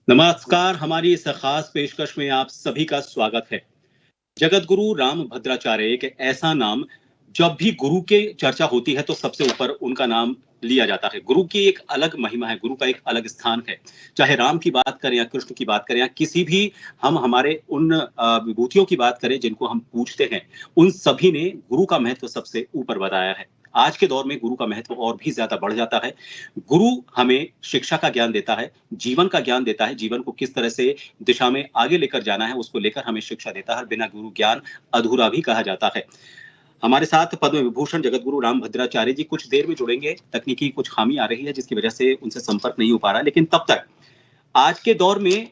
नमस्कार, हमारी इस खास पेशकश में आप सभी का स्वागत है। जगतगुरु रामभद्राचार्य एक ऐसा नाम, जब भी गुरु की चर्चा होती है तो सबसे ऊपर उनका नाम लिया जाता है। गुरु की एक अलग महिमा है, गुरु का एक अलग स्थान है। चाहे राम की बात करें या कृष्ण की बात करें या किसी भी हम हमारे उन विभूतियों की बात करें जिनको हम पूजते हैं, उन सभी ने गुरु का महत्व सबसे ऊपर बताया है। आज के दौर में गुरु का महत्व और भी ज्यादा बढ़ जाता है। गुरु हमें शिक्षा का ज्ञान देता है, जीवन का ज्ञान देता है, जीवन को किस तरह से दिशा में आगे लेकर जाना है उसको लेकर हमें शिक्षा देता है। बिना गुरु ज्ञान अधूरा भी कहा जाता है। हमारे साथ पद्म विभूषण जगत गुरु राम भद्राचार्य जी कुछ देर में जुड़ेंगे। तकनीकी कुछ खामी आ रही है जिसकी वजह से उनसे संपर्क नहीं हो पा रहा, लेकिन तब तक आज के दौर में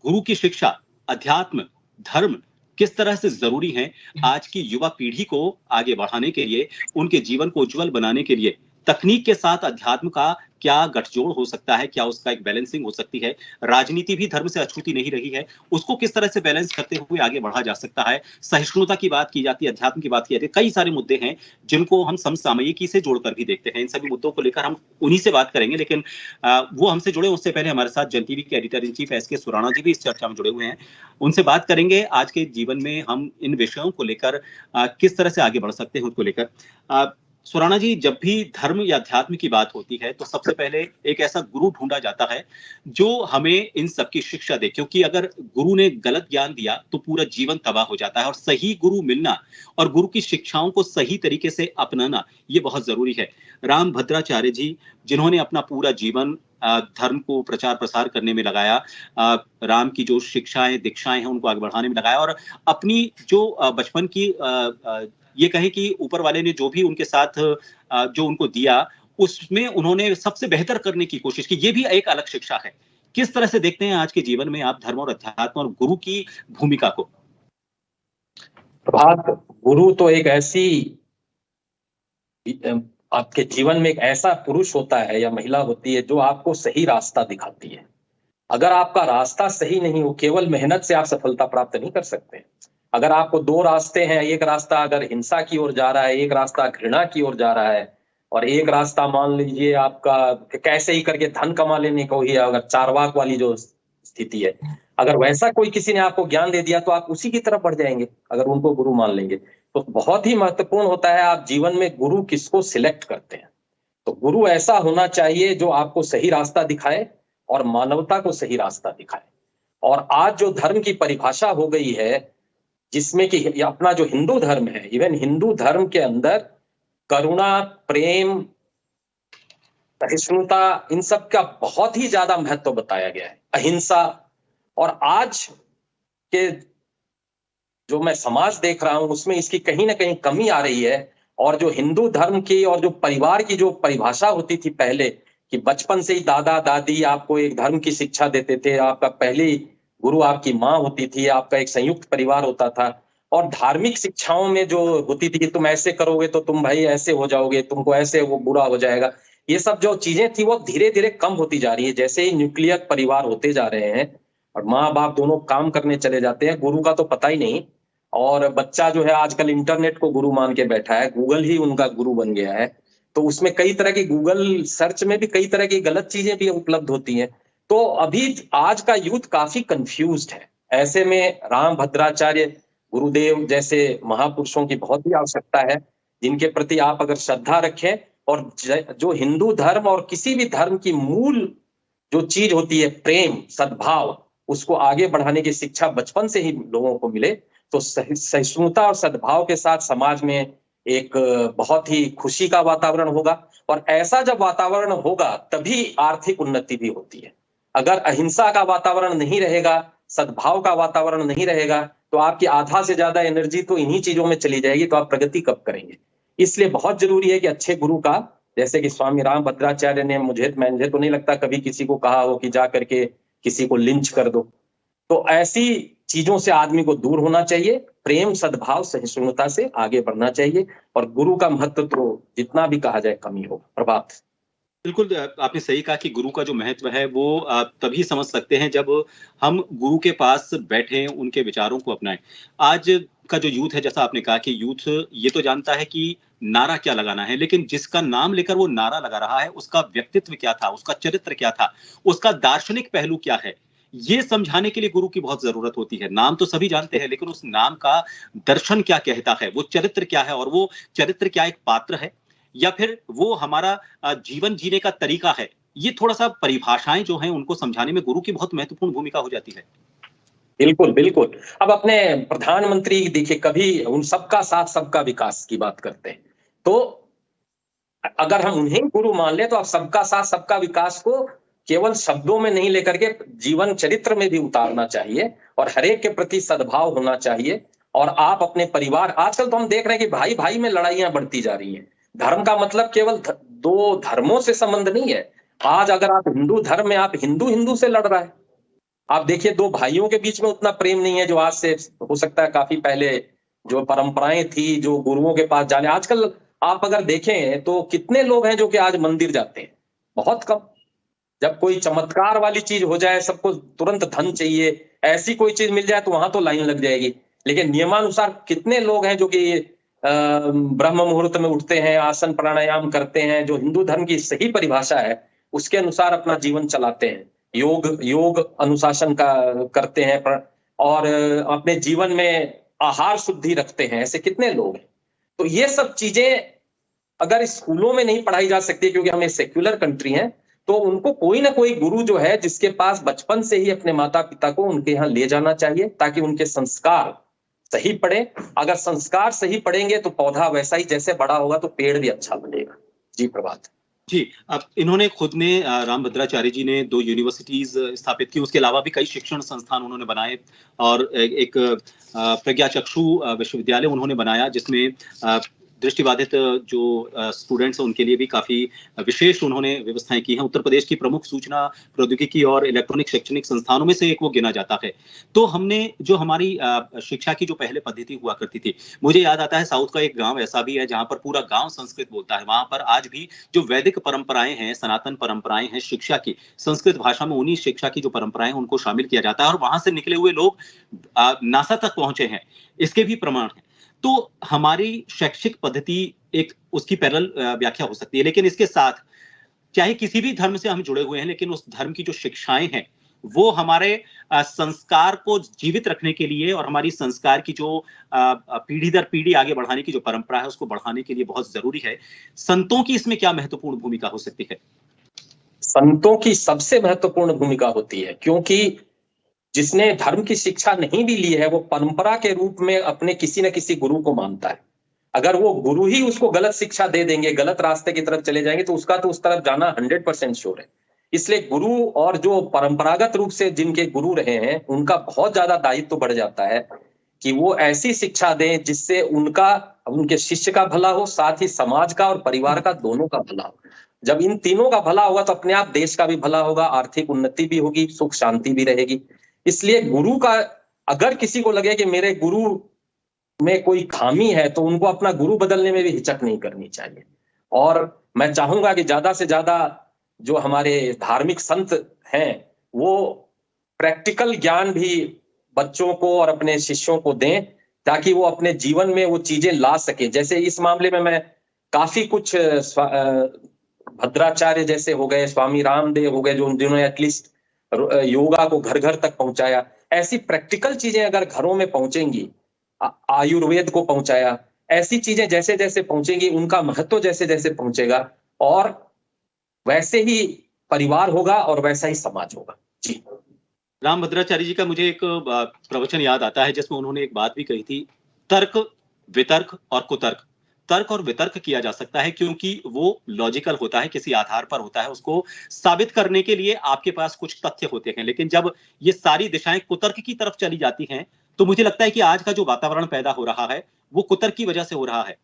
गुरु की शिक्षा, अध्यात्म, धर्म किस तरह से जरूरी है आज की युवा पीढ़ी को आगे बढ़ाने के लिए, उनके जीवन को उज्जवल बनाने के लिए तकनीक के साथ अध्यात्म का क्या गठजोड़ हो सकता है, क्या उसका एक बैलेंसिंग हो सकती है, राजनीति भी धर्म से अछूती नहीं रही है, उसको किस तरह से बैलेंस करते हुए आगे बढ़ा जा सकता है, सहिष्णुता की बात की जाती है, अध्यात्म की बात की जाती है, कई सारे मुद्दे हैं जिनको हम समसामयिकी से जोड़कर भी देखते हैं। इन सभी मुद्दों को लेकर हम उन्हीं से बात करेंगे, लेकिन वो हमसे जुड़े उससे पहले हमारे साथ जन टीवी के editor in chief SK Surana ji भी इस चर्चा में जुड़े हुए हैं। उनसे बात करेंगे आज के जीवन में हम इन विषयों को लेकर किस तरह से आगे बढ़ सकते हैं, उसको लेकर। सुराणा जी, जब भी धर्म या अध्यात्म की बात होती है तो सबसे पहले एक ऐसा गुरु ढूंढा जाता है जो हमें इन सब की शिक्षा दे, क्योंकि अगर गुरु ने गलत ज्ञान दिया तो पूरा जीवन तबाह हो जाता है और सही गुरु मिलना और गुरु की शिक्षाओं को सही तरीके से अपनाना ये बहुत जरूरी है। राम भद्राचार्य जी, जिन्होंने अपना पूरा जीवन धर्म को प्रचार प्रसार करने में लगाया, राम की जो शिक्षाएं दीक्षाएं हैं उनको आगे बढ़ाने में लगाया और अपनी जो बचपन की ये कहें कि ऊपर वाले ने जो भी उनके साथ जो उनको दिया उसमें उन्होंने सबसे बेहतर करने की कोशिश की। ये भी एक अलग शिक्षा है। किस तरह से देखते हैं आज के जीवन में आप धर्म और अध्यात्म और गुरु की भूमिका को? प्रभात, गुरु तो एक ऐसी आपके जीवन में एक ऐसा पुरुष होता है या महिला होती है जो आपको सही रास्ता दिखाती है। अगर आपका रास्ता सही नहीं हो, केवल मेहनत से आप सफलता प्राप्त नहीं कर सकते। अगर आपको दो रास्ते हैं, एक रास्ता अगर हिंसा की ओर जा रहा है, एक रास्ता घृणा की ओर जा रहा है और एक रास्ता मान लीजिए आपका कैसे ही करके धन कमा लेने को ही, अगर चारवाक वाली जो स्थिति है, अगर वैसा कोई किसी ने आपको ज्ञान दे दिया तो आप उसी की तरफ बढ़ जाएंगे अगर उनको गुरु मान लेंगे। तो बहुत ही महत्वपूर्ण होता है आप जीवन में गुरु किसको सिलेक्ट करते हैं। तो गुरु ऐसा होना चाहिए जो आपको सही रास्ता दिखाए और मानवता को सही रास्ता दिखाए। और आज जो धर्म की परिभाषा हो गई है जिसमें कि अपना जो हिंदू धर्म है, इवन हिंदू धर्म के अंदर करुणा, प्रेम, सहिष्णुता, इन सब का बहुत ही ज्यादा महत्व बताया गया है, अहिंसा। और आज के जो मैं समाज देख रहा हूं उसमें इसकी कहीं ना कहीं कमी आ रही है। और जो हिंदू धर्म की और जो परिवार की जो परिभाषा होती थी पहले कि बचपन से ही दादा दादी आपको एक धर्म की शिक्षा देते थे, आपका पहली गुरु आपकी माँ होती थी, आपका एक संयुक्त परिवार होता था और धार्मिक शिक्षाओं में जो होती थी कि तुम ऐसे करोगे तो तुम भाई ऐसे हो जाओगे, तुमको ऐसे वो बुरा हो जाएगा, ये सब जो चीजें थी वो धीरे धीरे कम होती जा रही है। जैसे ही न्यूक्लियर परिवार होते जा रहे हैं और माँ बाप दोनों काम करने चले जाते हैं, गुरु का तो पता ही नहीं, और बच्चा जो है आजकल इंटरनेट को गुरु मान के बैठा है, गूगल ही उनका गुरु बन गया है। तो उसमें कई तरह की गूगल सर्च में भी कई तरह की गलत चीजें भी उपलब्ध होती हैं। तो अभी आज का यूथ काफी कंफ्यूज्ड है। ऐसे में राम भद्राचार्य गुरुदेव जैसे महापुरुषों की बहुत ही आवश्यकता है जिनके प्रति आप अगर श्रद्धा रखें और जो हिंदू धर्म और किसी भी धर्म की मूल जो चीज होती है प्रेम, सद्भाव, उसको आगे बढ़ाने की शिक्षा बचपन से ही लोगों को मिले तो सहिष्णुता और सद्भाव के साथ समाज में एक बहुत ही खुशी का वातावरण होगा। और ऐसा जब वातावरण होगा तभी आर्थिक उन्नति भी होती है। अगर अहिंसा का वातावरण नहीं रहेगा, सद्भाव का वातावरण नहीं रहेगा तो आपकी आधा से ज्यादा एनर्जी तो इन्हीं चीजों में चली जाएगी, तो आप प्रगति कब करेंगे। इसलिए बहुत जरूरी है कि अच्छे गुरु का, जैसे कि स्वामी राम भद्राचार्य ने, मुझे तो नहीं लगता कभी किसी को कहा हो कि जा करके किसी को लिंच कर दो। तो ऐसी चीजों से आदमी को दूर होना चाहिए, प्रेम, सद्भाव, सहिष्णुता से आगे बढ़ना चाहिए और गुरु का महत्व तो जितना भी कहा जाए कम ही होगा। प्रभात, बिल्कुल आपने सही कहा कि गुरु का जो महत्व है वो तभी समझ सकते हैं जब हम गुरु के पास बैठे, उनके विचारों को अपनाएं। आज का जो यूथ है, जैसा आपने कहा कि यूथ ये तो जानता है कि नारा क्या लगाना है, लेकिन जिसका नाम लेकर वो नारा लगा रहा है उसका व्यक्तित्व क्या था, उसका चरित्र क्या था, उसका दार्शनिक पहलू क्या है, ये समझाने के लिए गुरु की बहुत जरूरत होती है। नाम तो सभी जानते हैं, लेकिन उस नाम का दर्शन क्या कहता है, वो चरित्र क्या है और वो चरित्र क्या एक पात्र है, या फिर वो हमारा जीवन जीने का तरीका है? ये थोड़ा-सा परिभाषाएँ जो हैं उनको समझाने में गुरु की बहुत महत्वपूर्ण भूमिका हो जाती है। बिल्कुल, बिल्कुल। अब अपने प्रधानमंत्री देखिए कभी उन सबका साथ सबका विकास की बात करते हैं। तो अगर हम उन्हें गुरु मान लें तो आप सबका साथ सबका विकास को केवल शब्दों में नहीं लेकर के जीवन चरित्र में भी उतारना चाहिए और हर एक के प्रति सद्भाव होना चाहिए। और आप अपने परिवार, आजकल तो हम देख रहे हैं कि भाई भाई में लड़ाइयां बढ़ती जा रही हैं। धर्म का मतलब केवल दो धर्मों से संबंध नहीं है। आज अगर आप हिंदू धर्म में, आप हिंदू हिंदू से लड़ रहा है। आप देखिए दो भाइयों के बीच में उतना प्रेम नहीं है जो आज से हो सकता है काफी पहले जो परंपराएं थी, जो गुरुओं के पास जाने। आजकल आप अगर देखें तो कितने लोग हैं जो कि आज मंदिर जाते हैं? बहुत कम। जब कोई चमत्कार वाली चीज हो जाए, सबको तुरंत धन चाहिए, ऐसी कोई चीज मिल जाए तो वहां तो लाइन लग जाएगी। लेकिन नियमानुसार कितने लोग हैं जो कि ब्रह्म मुहूर्त में उठते हैं, आसन प्राणायाम करते हैं, जो हिंदू धर्म की सही परिभाषा है उसके अनुसार अपना जीवन चलाते हैं, योग योग अनुशासन का करते हैं और अपने जीवन में आहार शुद्धि रखते हैं। ऐसे कितने लोग हैं? तो ये सब चीजें अगर स्कूलों में नहीं पढ़ाई जा सकती, क्योंकि हम एक सेक्युलर कंट्री हैं, तो उनको कोई ना कोई गुरु जो है जिसके पास बचपन से ही अपने माता पिता को उनके यहाँ ले जाना चाहिए ताकि उनके संस्कार सही पड़े। अगर संस्कार सही पड़ेंगे तो पौधा वैसा ही जैसे बड़ा होगा तो पेड़ भी अच्छा बनेगा। जी प्रभात। जी, अब इन्होंने खुद ने रामभद्राचार्य जी ने 2 यूनिवर्सिटीज स्थापित की, उसके अलावा भी कई शिक्षण संस्थान उन्होंने बनाए और एक प्रज्ञाचक्षु विश्वविद्यालय उन्होंने बनाया जिसमें दृष्टिबाधित जो स्टूडेंट्स हैं उनके लिए भी काफी विशेष उन्होंने व्यवस्थाएं की हैं। उत्तर प्रदेश की प्रमुख सूचना प्रौद्योगिकी और इलेक्ट्रॉनिक शैक्षणिक संस्थानों में से एक वो गिना जाता है। तो हमने जो हमारी शिक्षा की जो पहले पद्धति हुआ करती थी, मुझे याद आता है साउथ का एक गांव ऐसा भी है जहां पर पूरा गांव संस्कृत बोलता है। वहां पर आज भी जो वैदिक परंपराएं हैं, सनातन परंपराएं हैं शिक्षा की, संस्कृत भाषा में उन्हीं शिक्षा की जो परंपराएं हैं उनको शामिल किया जाता है और वहां से निकले हुए लोग नासा तक पहुंचे हैं, इसके भी प्रमाण हैं। तो हमारी शैक्षिक पद्धति एक उसकी पैरेलल व्याख्या हो सकती है, लेकिन इसके साथ चाहे किसी भी धर्म से हम जुड़े हुए हैं, लेकिन उस धर्म की जो शिक्षाएं हैं वो हमारे संस्कार को जीवित रखने के लिए और हमारी संस्कार की जो पीढ़ी दर पीढ़ी आगे बढ़ाने की जो परंपरा है उसको बढ़ाने के लिए बहुत जरूरी है। संतों की इसमें क्या महत्वपूर्ण भूमिका हो सकती है? संतों की सबसे महत्वपूर्ण भूमिका होती है, क्योंकि जिसने धर्म की शिक्षा नहीं भी ली है वो परंपरा के रूप में अपने किसी न किसी गुरु को मानता है। अगर वो गुरु ही उसको गलत शिक्षा दे देंगे, गलत रास्ते की तरफ चले जाएंगे, तो उसका तो उस तरफ जाना 100% श्योर है। इसलिए गुरु और जो परंपरागत रूप से जिनके गुरु रहे हैं उनका बहुत ज्यादा दायित्व तो बढ़ जाता है कि वो ऐसी शिक्षा दें जिससे उनके शिष्य का भला हो, साथ ही समाज का और परिवार का दोनों का भला हो। जब इन तीनों का भला होगा तो अपने आप देश का भी भला होगा, आर्थिक उन्नति भी होगी, सुख शांति भी रहेगी। इसलिए गुरु का, अगर किसी को लगे कि मेरे गुरु में कोई खामी है तो उनको अपना गुरु बदलने में भी हिचक नहीं करनी चाहिए। और मैं चाहूंगा कि ज्यादा से ज्यादा जो हमारे धार्मिक संत हैं वो प्रैक्टिकल ज्ञान भी बच्चों को और अपने शिष्यों को दें ताकि वो अपने जीवन में वो चीजें ला सके। जैसे इस मामले में मैं काफी कुछ भद्राचार्य जैसे हो गए, स्वामी रामदेव हो गए, जिन्होंने एटलीस्ट योगा को घर घर तक पहुंचाया। ऐसी प्रैक्टिकल चीजें अगर घरों में पहुंचेंगी, आयुर्वेद को पहुंचाया, ऐसी चीजें जैसे जैसे पहुंचेंगी उनका महत्व जैसे जैसे पहुंचेगा और वैसे ही परिवार होगा और वैसा ही समाज होगा। जी। रामभद्राचार्य जी का मुझे एक प्रवचन याद आता है जिसमें उन्होंने एक बात भी कही थी, तर्क, वितर्क और कुतर्क। तर्क और वितर्क किया जा सकता है क्योंकि वो लॉजिकल होता है, किसी आधार पर होता है, उसको साबित करने के लिए आपके पास कुछ तथ्य होते हैं। लेकिन जब ये सारी दिशाएं कुतर्क की तरफ चली जाती हैं तो मुझे लगता है कि आज का जो वातावरण पैदा हो रहा है वो कुतर्क की वजह से हो रहा है।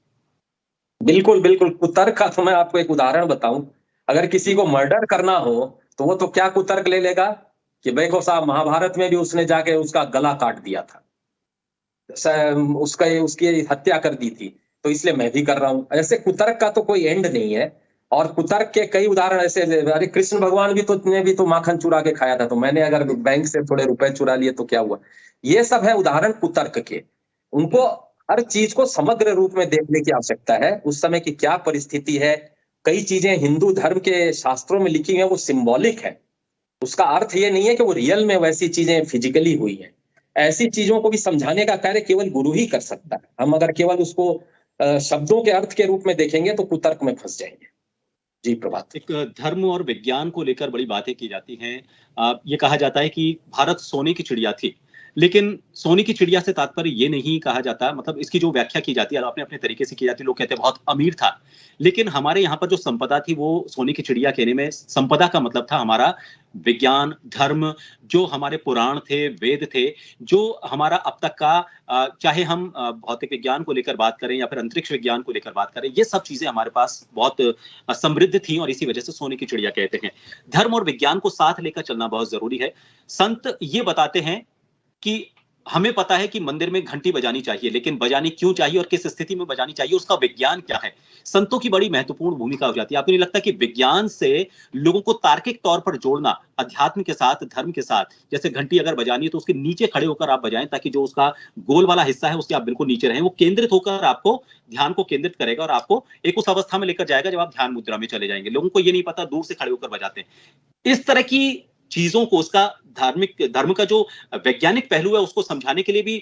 बिल्कुल बिल्कुल। कुतर्क का तो मैं आपको एक उदाहरण बताऊं, अगर किसी को मर्डर करना हो तो वो तो क्या कुतर्क ले लेगा कि देखो साहब महाभारत में भी उसने जाके उसका गला काट दिया था, उसकी हत्या कर दी थी, तो इसलिए मैं भी कर रहा हूं। ऐसे कुतर्क का तो कोई एंड नहीं है। और कुतर्क के कई उदाहरण ऐसे, अरे कृष्ण भगवान भी तो माखन चुरा के खाया था, तो मैंने अगर बैंक से थोड़े रुपए चुरा लिए तो क्या हुआ। ये सब है उदाहरण कुतर्क के। उनको हर चीज को समग्र रूप में देखने की आवश्यकता है, उस समय की क्या परिस्थिति है। कई चीजें हिंदू धर्म के शास्त्रों में लिखी है वो सिंबॉलिक है, उसका अर्थ ये नहीं है कि वो रियल में वैसी चीजें फिजिकली हुई है। ऐसी चीजों को भी समझाने का कार्य केवल गुरु ही कर सकता है। हम अगर केवल उसको शब्दों के अर्थ के रूप में देखेंगे तो कुतर्क में फंस जाएंगे। जी प्रभात। एक धर्म और विज्ञान को लेकर बड़ी बातें की जाती हैं। ये कहा जाता है कि भारत सोने की चिड़िया थी, लेकिन सोने की चिड़िया से तात्पर्य ये नहीं कहा जाता, मतलब इसकी जो व्याख्या की जाती है अपने अपने तरीके से की जाती है। लोग कहते हैं बहुत अमीर था, लेकिन हमारे यहाँ पर जो संपदा थी वो सोने की चिड़िया कहने में संपदा का मतलब था हमारा विज्ञान, धर्म, जो हमारे पुराण थे, वेद थे, जो हमारा अब तक का चाहे हम भौतिक विज्ञान को लेकर बात करें या फिर अंतरिक्ष विज्ञान को लेकर बात करें, ये सब चीजें हमारे पास बहुत समृद्ध थी और इसी वजह से सोने की चिड़िया कहते हैं। धर्म और विज्ञान को साथ लेकर चलना बहुत जरूरी है। संत ये बताते हैं कि हमें पता है कि मंदिर में घंटी बजानी चाहिए, लेकिन बजानी क्यों चाहिए और किस स्थिति में बजानी चाहिए, उसका विज्ञान क्या है। संतों की बड़ी महत्वपूर्ण भूमिका हो जाती है। आपको नहीं लगता कि विज्ञान से लोगों को तार्किक तौर पर जोड़ना, अध्यात्म के साथ, धर्म के साथ, जैसे घंटी अगर बजानी है तो उसके नीचे खड़े होकर आप बजाएं, ताकि जो उसका गोल वाला हिस्सा है उसके आप बिल्कुल नीचे रहें, वो केंद्रित होकर आपको ध्यान को केंद्रित करेगा और आपको एक उस अवस्था में लेकर जाएगा जब आप ध्यान मुद्रा में चले जाएंगे। लोगों को ये नहीं पता, दूर से खड़े होकर बजाते हैं। इस तरह की चीजों को, उसका धर्म का जो वैज्ञानिक पहलू है उसको समझाने के लिए भी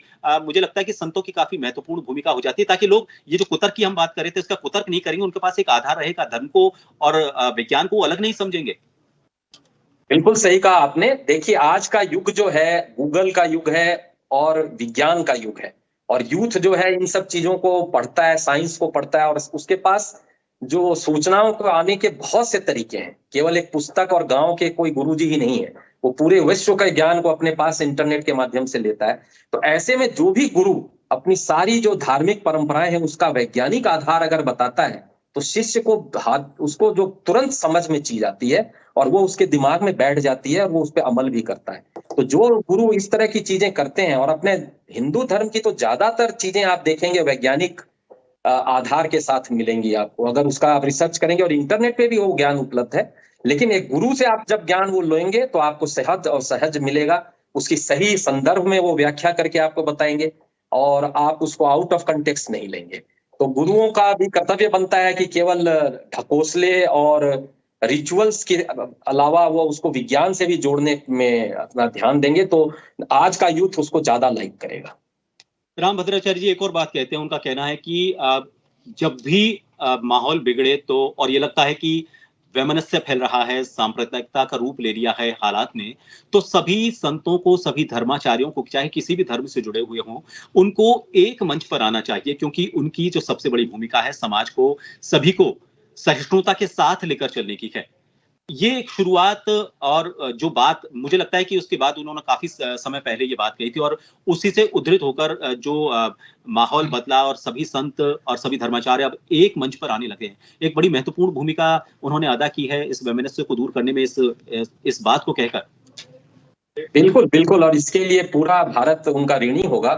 मुझे लगता है कि संतों की काफी महत्वपूर्ण भूमिका हो जाती है, ताकि लोग ये जो कुतर्क की हम बात कर रहे थे इसका कुतर्क नहीं करेंगे, उनके पास एक आधार रहेगा, धर्म को और विज्ञान को अलग नहीं समझेंगे। बिल्कुल सही कहा आपने। देखिए आज का युग जो है गूगल का युग है और विज्ञान का युग है, और यूथ जो है इन सब चीजों को पढ़ता है, साइंस को पढ़ता है, और उसके पास जो सूचनाओं को आने के बहुत से तरीके हैं। केवल एक पुस्तक और गांव के कोई गुरुजी ही नहीं है, वो पूरे विश्व का ज्ञान को अपने पास इंटरनेट के माध्यम से लेता है। तो ऐसे में जो भी गुरु अपनी सारी जो धार्मिक परंपराएं हैं उसका वैज्ञानिक आधार अगर बताता है तो शिष्य को उसको जो तुरंत समझ में चीज आती है और वो उसके दिमाग में बैठ जाती है और वो उस पर अमल भी करता है। तो जो गुरु इस तरह की चीजें करते हैं, और अपने हिंदू धर्म की तो ज्यादातर चीजें आप देखेंगे वैज्ञानिक आधार के साथ मिलेंगी आपको, अगर उसका आप रिसर्च करेंगे, और इंटरनेट पे भी वो ज्ञान उपलब्ध है। लेकिन एक गुरु से आप जब ज्ञान वो लेंगे तो आपको सहज और सहज मिलेगा, उसकी सही संदर्भ में वो व्याख्या करके आपको बताएंगे और आप उसको आउट ऑफ कंटेक्स्ट नहीं लेंगे। तो गुरुओं का भी कर्तव्य बनता है कि केवल ढकोसले और रिचुअल्स के अलावा वो उसको विज्ञान से भी जोड़ने में अपना ध्यान देंगे, तो आज का यूथ उसको ज्यादा लाइक करेगा। रामभद्राचार्य जी एक और बात कहते हैं, उनका कहना है कि जब भी माहौल बिगड़े तो, और ये लगता है कि वैमनस्य फैल रहा है, सांप्रदायिकता का रूप ले लिया है हालात ने, तो सभी संतों को, सभी धर्माचार्यों को, चाहे किसी भी धर्म से जुड़े हुए हों, उनको एक मंच पर आना चाहिए, क्योंकि उनकी जो सबसे बड़ी भूमिका है समाज को, सभी को सहिष्णुता के साथ लेकर चलने की है। ये एक शुरुआत, और जो बात मुझे लगता है कि उसके बाद उन्होंने काफी समय पहले ये बात कही थी, और उसी से उद्धृत होकर जो माहौल बदला और सभी संत और सभी धर्माचार्य अब एक मंच पर आने लगे हैं। एक बड़ी महत्वपूर्ण भूमिका उन्होंने अदा की है इस वैमनस्य को दूर करने में, इस बात को कहकर। बिल्कुल बिल्कुल, और इसके लिए पूरा भारत उनका ऋणी होगा।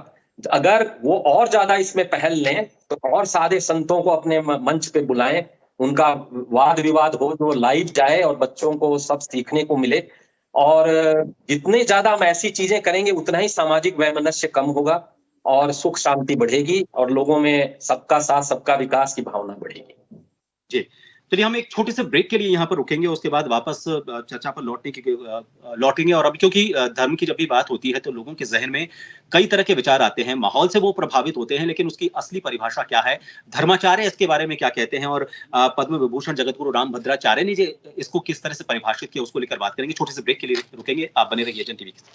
अगर वो और ज्यादा इसमें पहल लें तो और सारे संतों को अपने मंच पे बुलाएं, उनका वाद विवाद हो जो लाइव जाए और बच्चों को सब सीखने को मिले। और जितने ज्यादा हम ऐसी चीजें करेंगे उतना ही सामाजिक वैमनस्य कम होगा और सुख शांति बढ़ेगी और लोगों में सबका साथ सबका विकास की भावना बढ़ेगी। जी, चलिए हम एक छोटे से ब्रेक के लिए यहाँ पर रुकेंगे, उसके बाद वापस चर्चा पर लौटेंगे। और अभी क्योंकि धर्म की जब भी बात होती है तो लोगों के जहन में कई तरह के विचार आते हैं, माहौल से वो प्रभावित होते हैं, लेकिन उसकी असली परिभाषा क्या है, धर्माचार्य इसके बारे में क्या कहते हैं, और पद्म विभूषण जगतगुरु रामभद्राचार्य ने इसको किस तरह से परिभाषित किया, उसको लेकर बात करेंगे। छोटे से ब्रेक के लिए रुकेंगे, आप बने रहिए एजेंट टीवी के साथ।